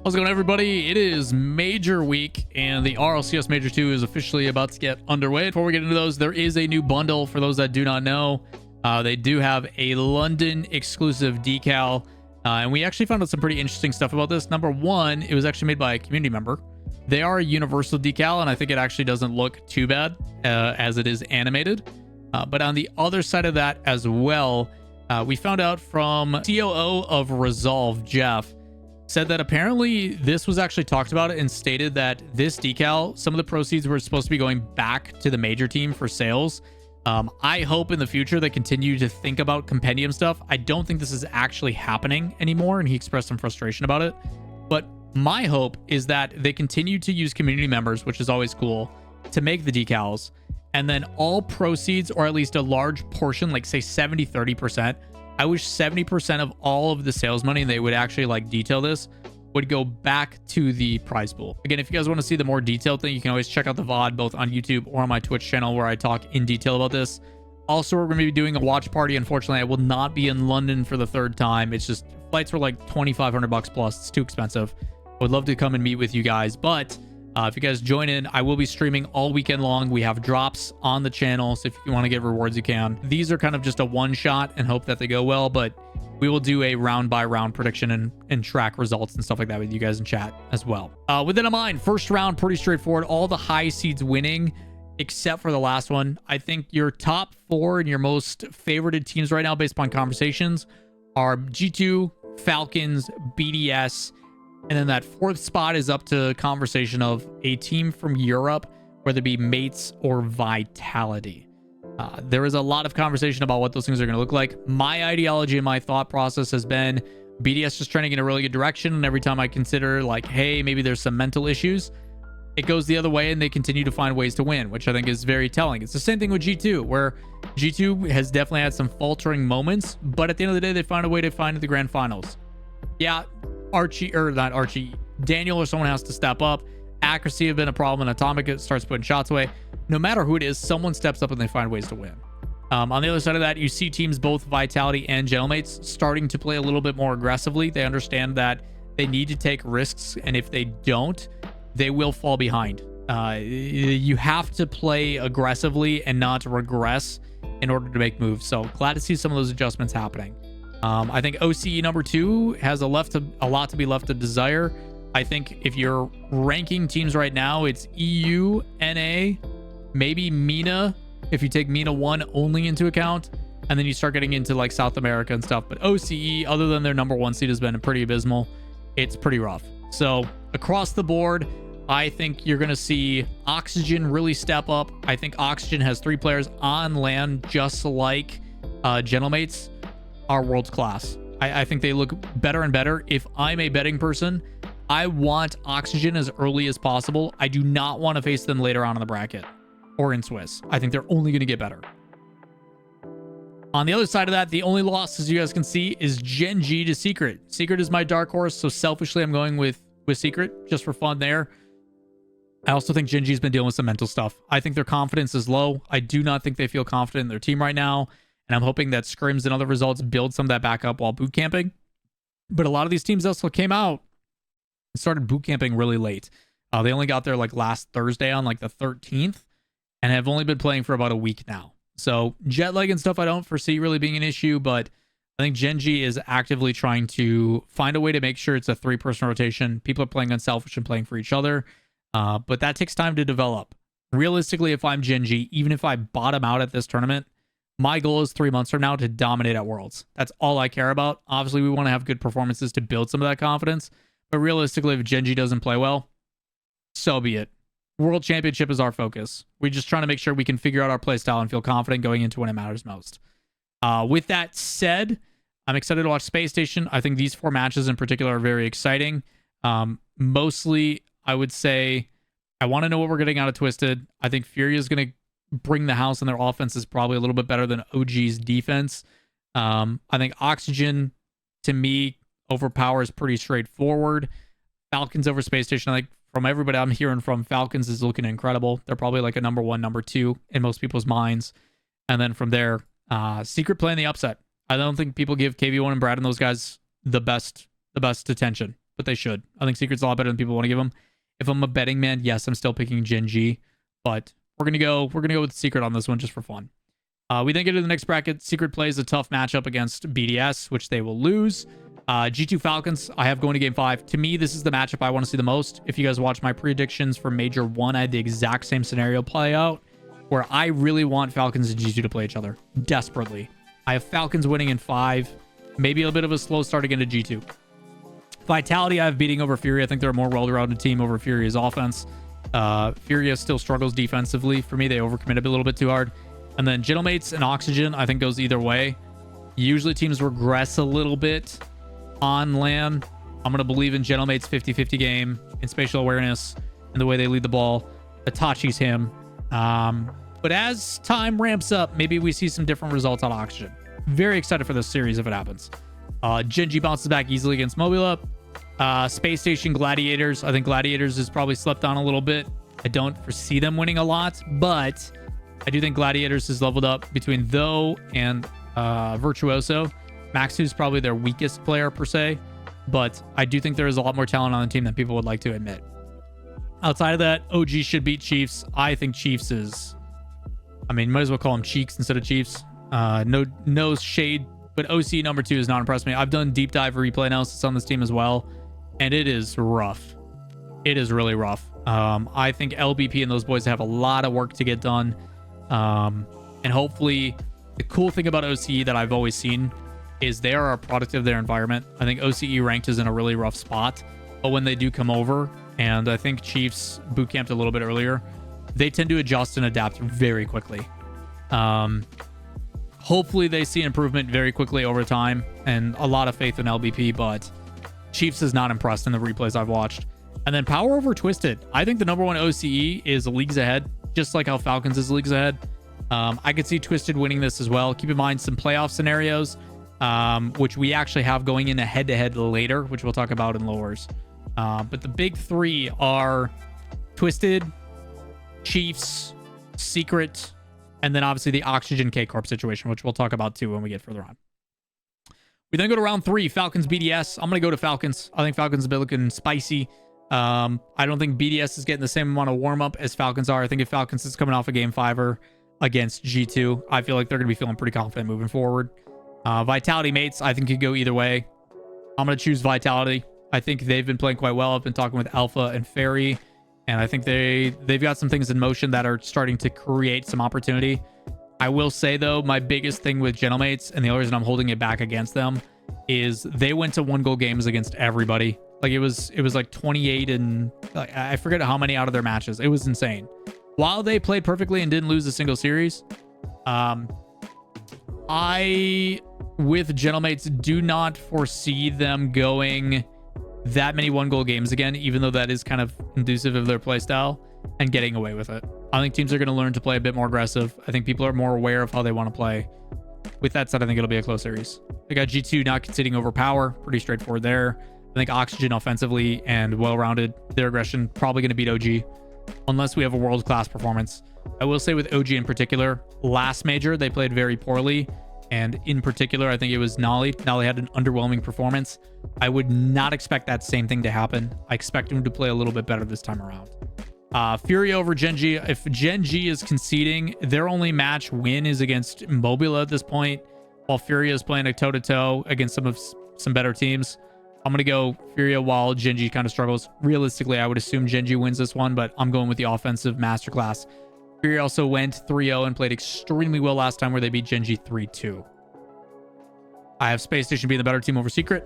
How's it going, everybody? It is Major Week, and the RLCS Major 2 is officially about to get underway. Before we get into those, there is a new bundle for those that do not know. They do have a London exclusive decal, and we actually found out some pretty interesting stuff about this. Number one, it was actually made by a community member. They are a universal decal, and I think it actually doesn't look too bad as it is animated. But on the other side of that as well, we found out from COO of Resolve, Jeff, said that apparently this was actually talked about and stated that this decal, some of the proceeds were supposed to be going back to the major team for sales. I hope in the future they continue to think about compendium stuff. I don't think this is actually happening anymore, and he expressed some frustration about it. But my hope is that they continue to use community members, which is always cool, to make the decals, and then all proceeds, or at least a large portion, like say 70-30%, I wish 70% of all of the sales money, and they would actually like detail this, would go back to the prize pool. Again, if you guys want to see the more detailed thing, you can always check out the VOD both on YouTube or on my Twitch channel where I talk in detail about this. Also, we're going to be doing a watch party. Unfortunately, I will not be in London for the third time. It's just flights were like $2,500 plus. It's too expensive. I would love to come and meet with you guys, but if you guys join in, I will be streaming all weekend long. We have drops on the channel, so if you want to get rewards, you can. These are kind of just a one shot and hope that they go well, but we will do a round by round prediction and track results and stuff like that with you guys in chat as well. With that in mind, first round, pretty straightforward. All the high seeds winning, except for the last one. I think your top four and your most favorited teams right now, based upon conversations, are G2, Falcons, BDS, and then that fourth spot is up to conversation of a team from Europe, whether it be Mates or Vitality. There is a lot of conversation about what those things are going to look like. My ideology and my thought process has been BDS just trending in a really good direction. And every time I consider like, hey, maybe there's some mental issues, it goes the other way and they continue to find ways to win, which I think is very telling. It's the same thing with G2, where G2 has definitely had some faltering moments, but at the end of the day, they find a way to find the grand finals. Yeah, Daniel or someone has to step up. Accuracy have been a problem, and Atomic starts putting shots away. No matter who it is, someone steps up and they find ways to win. On the other side of that, you see teams, both Vitality and Gentlemates, starting to play a little bit more aggressively. They understand that they need to take risks, and if they don't, they will fall behind. You have to play aggressively and not regress in order to make moves. So glad to see some of those adjustments happening. I think OCE number 2 has a lot to be left to desire. I think if you're ranking teams right now, it's EU, NA, maybe MENA, if you take MENA 1 only into account, and then you start getting into like South America and stuff. But OCE, other than their number 1 seed, has been pretty abysmal. It's pretty rough. So across the board, I think you're going to see Oxygen really step up. I think Oxygen has 3 players on land, just like Gentlemates are world class. I think they look better and better. If I'm a betting person, I want Oxygen as early as possible. I do not want to face them later on in the bracket or in Swiss. I think they're only going to get better. On the other side of that, the only loss, as you guys can see, is Gen.G to Secret. Secret is my dark horse, so selfishly I'm going with Secret just for fun there. I also think Gen.G's been dealing with some mental stuff. I think their confidence is low. I do not think they feel confident in their team right now. And I'm hoping that scrims and other results build some of that back up while boot camping. But a lot of these teams also came out and started boot camping really late. They only got there like last Thursday on like the 13th and have only been playing for about a week now. So jet lag and stuff I don't foresee really being an issue, but I think Gen.G is actively trying to find a way to make sure it's a 3-person rotation. People are playing unselfish and playing for each other, but that takes time to develop. Realistically, if I'm Gen.G, even if I bottom out at this tournament, my goal is 3 months from now to dominate at Worlds. That's all I care about. Obviously, we want to have good performances to build some of that confidence. But realistically, if Gen.G doesn't play well, so be it. World Championship is our focus. We're just trying to make sure we can figure out our play style and feel confident going into when it matters most. With that said, I'm excited to watch Space Station. I think these 4 matches in particular are very exciting. Mostly, I would say, I want to know what we're getting out of Twisted. I think Fury is going to bring the house, and their offense is probably a little bit better than OG's defense. I think Oxygen, to me, overpowers pretty straightforward. Falcons over Space Station, I think from everybody I'm hearing from, Falcons is looking incredible. They're probably like a number 1, number 2 in most people's minds. And then from there, Secret playing the upset. I don't think people give KV1 and Brad and those guys the best attention. but they should. I think Secret's a lot better than people want to give them. If I'm a betting man, yes, I'm still picking Gen.G, but we're gonna go with Secret on this one just for fun. We then get to the next bracket. Secret plays a tough matchup against BDS, which they will lose. G2 Falcons, I have going to game 5. To me, this is the matchup I want to see the most. If you guys watch my predictions for Major 1, I had the exact same scenario play out, where I really want Falcons and G2 to play each other desperately. I have Falcons winning in 5, maybe a bit of a slow start again to G2. Vitality, I have beating over Fury. I think they're a more well-rounded team over Furia's offense. Furia still struggles defensively. For me, they overcommitted a little bit too hard. And then Gentlemates and Oxygen, I think, goes either way. Usually teams regress a little bit on LAN. I'm going to believe in Gentlemates' 50-50 game, in spatial awareness, and the way they lead the ball. Itachi's him. But as time ramps up, maybe we see some different results on Oxygen. Very excited for this series if it happens. Gen.G bounces back easily against Mobula. Space Station Gladiators. I think Gladiators is probably slept on a little bit. I don't foresee them winning a lot, but I do think Gladiators is leveled up between Though and Virtuoso. Max 2 is probably their weakest player per se, but I do think there is a lot more talent on the team than people would like to admit. Outside of that, OG should beat Chiefs. I think Chiefs is... I mean, might as well call them Cheeks instead of Chiefs. No shade, but OC number 2 has not impressed me. I've done deep dive replay analysis on this team as well, and it is rough. It is really rough. I think LBP and those boys have a lot of work to get done. And hopefully, the cool thing about OCE that I've always seen is they are a product of their environment. I think OCE ranked is in a really rough spot, but when they do come over, and I think Chiefs boot camped a little bit earlier, they tend to adjust and adapt very quickly. Hopefully they see improvement very quickly over time, and a lot of faith in LBP, but Chiefs is not impressed in the replays I've watched. And then Power over Twisted. I think the number 1 OCE is leagues ahead, just like how Falcons is leagues ahead. I could see Twisted winning this as well. Keep in mind some playoff scenarios, which we actually have going in a head-to-head later, which we'll talk about in lowers. But the big 3 are Twisted, Chiefs, Secret, and then obviously the Oxygen K-Corp situation, which we'll talk about too when we get further on. We then go to round 3, Falcons BDS. I'm going to go to Falcons. I think Falcons have been looking spicy. I don't think BDS is getting the same amount of warm-up as Falcons are. I think if Falcons is coming off a game 5er against G2, I feel like they're going to be feeling pretty confident moving forward. Vitality mates, I think could go either way. I'm going to choose Vitality. I think they've been playing quite well. I've been talking with Alpha and Fairy, and I think they've got some things in motion that are starting to create some opportunity. I will say, though, my biggest thing with Gentlemates, and the only reason I'm holding it back against them, is they went to 1-goal games against everybody. Like, it was like 28 and I forget how many out of their matches. It was insane. While they played perfectly and didn't lose a single series, I, with Gentlemates, do not foresee them going that many 1-goal games again, even though that is kind of conducive of their play style, and getting away with it. I think teams are going to learn to play a bit more aggressive. I think people are more aware of how they want to play. With that said, I think it'll be a close series. I got G2 not conceding over power. Pretty straightforward there. I think Oxygen offensively and well-rounded. Their aggression probably going to beat OG unless we have a world-class performance. I will say with OG in particular, last major, they played very poorly. And in particular, I think it was Nolly. Nolly had an underwhelming performance. I would not expect that same thing to happen. I expect him to play a little bit better this time around. Fury over Gen.G. If Gen.G is conceding, their only match win is against Mobula at this point, while Furia is playing a toe-to-toe against some better teams. I'm going to go Furia while Gen.G kind of struggles. Realistically, I would assume Gen.G wins this one, but I'm going with the offensive masterclass. Furia also went 3-0 and played extremely well last time, where they beat Gen.G 3-2. I have Space Station being the better team over Secret.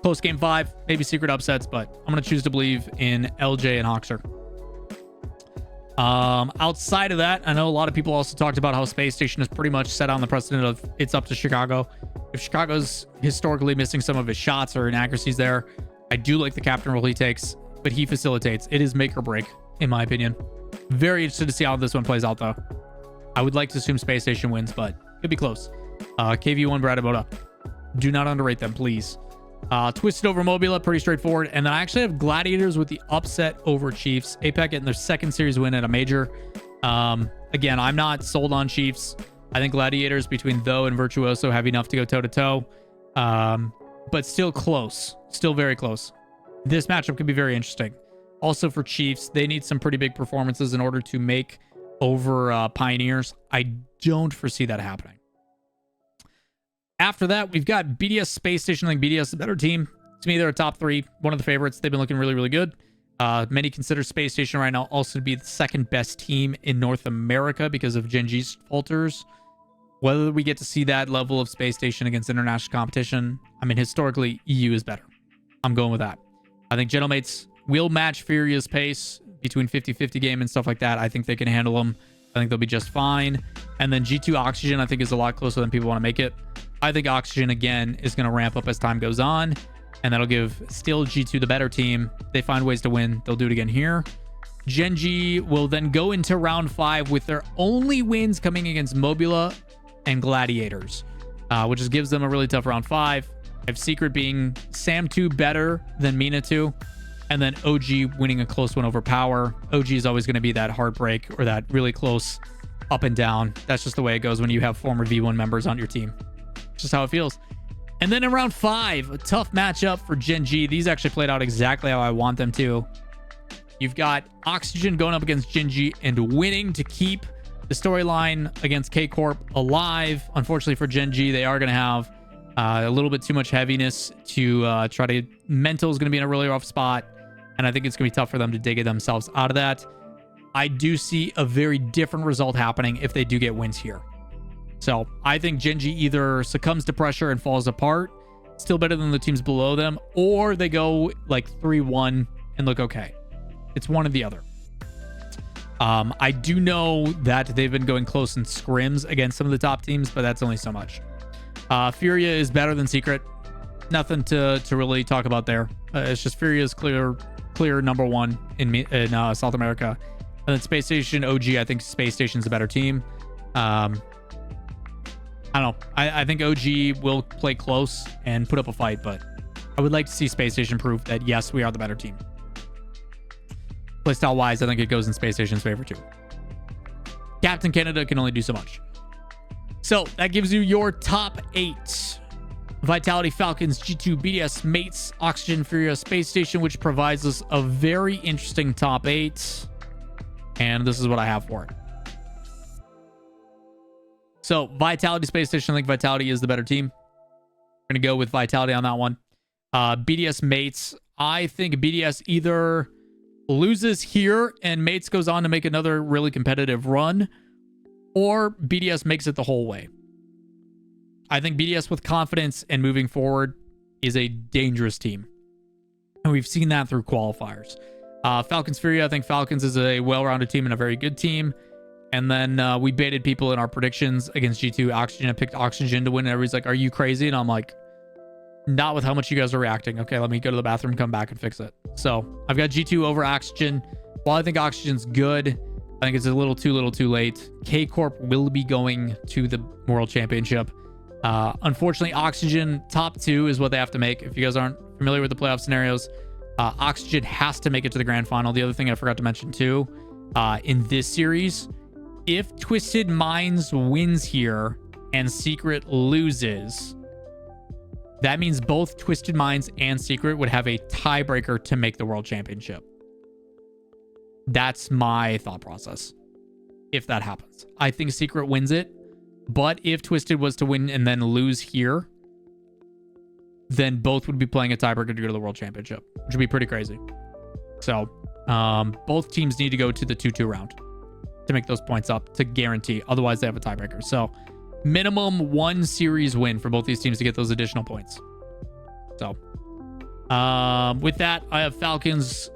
Close game 5, maybe Secret upsets, but I'm going to choose to believe in LJ and Hoxer. Outside of that, I know a lot of people also talked about how Space Station is pretty much set on the precedent of it's up to Chicago. If Chicago's historically missing some of his shots or inaccuracies there, I do like the captain role he takes, but he facilitates. It is make or break, in my opinion. Very interested to see how this one plays out, though. I would like to assume Space Station wins, but it'd be close. KV1 Bradabota. Do not underrate them, please. Twisted over Mobula, pretty straightforward. And then I actually have Gladiators with the upset over Chiefs. APAC getting their second series win at a major. Again, I'm not sold on Chiefs. I think Gladiators between Though and Virtuoso have enough to go toe-to-toe. But still close. Still very close. This matchup could be very interesting. Also for Chiefs, they need some pretty big performances in order to make over Pioneers. I don't foresee that happening. After that, we've got BDS Space Station. I think BDS is a better team. To me, they're a top 3, one of the favorites. They've been looking really, really good. Many consider Space Station right now also to be the second best team in North America because of Gen.G's falters. Whether we get to see that level of Space Station against international competition, I mean, historically, EU is better. I'm going with that. I think Gentlemates will match Furia's pace between 50-50 game and stuff like that. I think they can handle them. I think they'll be just fine. And then G2 Oxygen, I think, is a lot closer than people want to make it. I think Oxygen, again, is going to ramp up as time goes on. And that'll give still G2 the better team. They find ways to win. They'll do it again here. Gen.G will then go into round 5 with their only wins coming against Mobula and Gladiators, which just gives them a really tough round 5. I have Secret being Sam 2 better than Mina 2. And then OG winning a close one over Power. OG is always going to be that heartbreak or that really close up and down. That's just the way it goes when you have former V1 members on your team. It's just how it feels. And then in round 5, a tough matchup for Gen.G. These actually played out exactly how I want them to. You've got Oxygen going up against Gen.G and winning to keep the storyline against K-Corp alive. Unfortunately for Gen.G, they are going to have a little bit too much heaviness to try to... Mental is going to be in a really rough spot, and I think it's going to be tough for them to dig themselves out of that. I do see a very different result happening if they do get wins here. So I think Gen.G either succumbs to pressure and falls apart, still better than the teams below them, or they go like 3-1 and look okay. It's one or the other. I do know that they've been going close in scrims against some of the top teams, but that's only so much. Furia is better than Secret. Nothing to really talk about there. It's just Furia's clear number 1 in South America. And then Space Station, OG, I think Space Station's a better team. I don't know. I think OG will play close and put up a fight, but I would like to see Space Station prove that, yes, we are the better team. Playstyle-wise, I think it goes in Space Station's favor, too. Captain Canada can only do so much. So, that gives you your top 8. Vitality, Falcons, G2, BDS, Mates, Oxygen, Furia, Space Station, which provides us a very interesting top 8. And this is what I have for it. So, Vitality, Space Station, I think Vitality is the better team. We're going to go with Vitality on that one. BDS, Mates, I think BDS either loses here and Mates goes on to make another really competitive run, or BDS makes it the whole way. I think BDS with confidence and moving forward is a dangerous team. And we've seen that through qualifiers. Falcons Furia, I think Falcons is a well-rounded team and a very good team. And then we baited people in our predictions against G2 Oxygen. I picked Oxygen to win. And everybody's like, are you crazy? And I'm like, not with how much you guys are reacting. Okay, let me go to the bathroom, come back and fix it. So I've got G2 over Oxygen. While I think Oxygen's good, I think it's a little too late. K-Corp will be going to the World Championship. Unfortunately, Oxygen top 2 is what they have to make. If you guys aren't familiar with the playoff scenarios, Oxygen has to make it to the grand final. The other thing I forgot to mention too, in this series, if Twisted Minds wins here and Secret loses, that means both Twisted Minds and Secret would have a tiebreaker to make the World Championship. That's my thought process. If that happens, I think Secret wins it. But if Twisted was to win and then lose here, then both would be playing a tiebreaker to go to the World Championship, which would be pretty crazy. So both teams need to go to the 2-2 round to make those points up to guarantee. Otherwise, they have a tiebreaker. So minimum 1 series win for both these teams to get those additional points. So with that, I have Falcons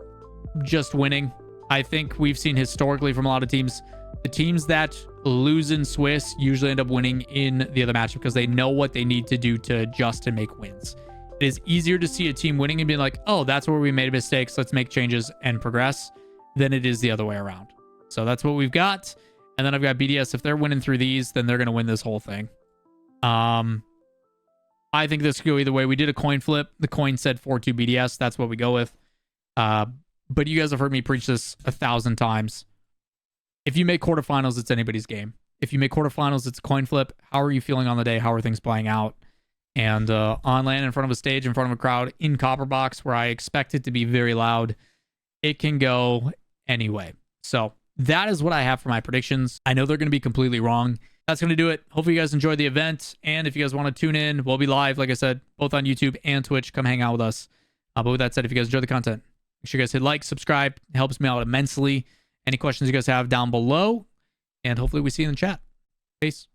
just winning. I think we've seen historically from a lot of teams, the teams that lose in Swiss usually end up winning in the other match because they know what they need to do to adjust and make wins. It is easier to see a team winning and being like, oh, that's where we made mistakes, let's make changes and progress, than it is the other way around. So that's what we've got. And then I've got BDS. If they're winning through these, then they're going to win this whole thing. I think this could go either way. We did a coin flip. The coin said 4-2 BDS. That's what we go with. But you guys have heard me preach this 1,000 times. If you make quarterfinals, it's anybody's game. If you make quarterfinals, it's a coin flip. How are you feeling on the day? How are things playing out? And on land, in front of a stage, in front of a crowd, in Copper Box, where I expect it to be very loud, it can go anyway. So that is what I have for my predictions. I know they're going to be completely wrong. That's going to do it. Hopefully you guys enjoyed the event. And if you guys want to tune in, we'll be live, like I said, both on YouTube and Twitch. Come hang out with us. But with that said, if you guys enjoy the content, make sure you guys hit like, subscribe. It helps me out immensely. Any questions you guys have down below. And hopefully we see you in the chat. Peace.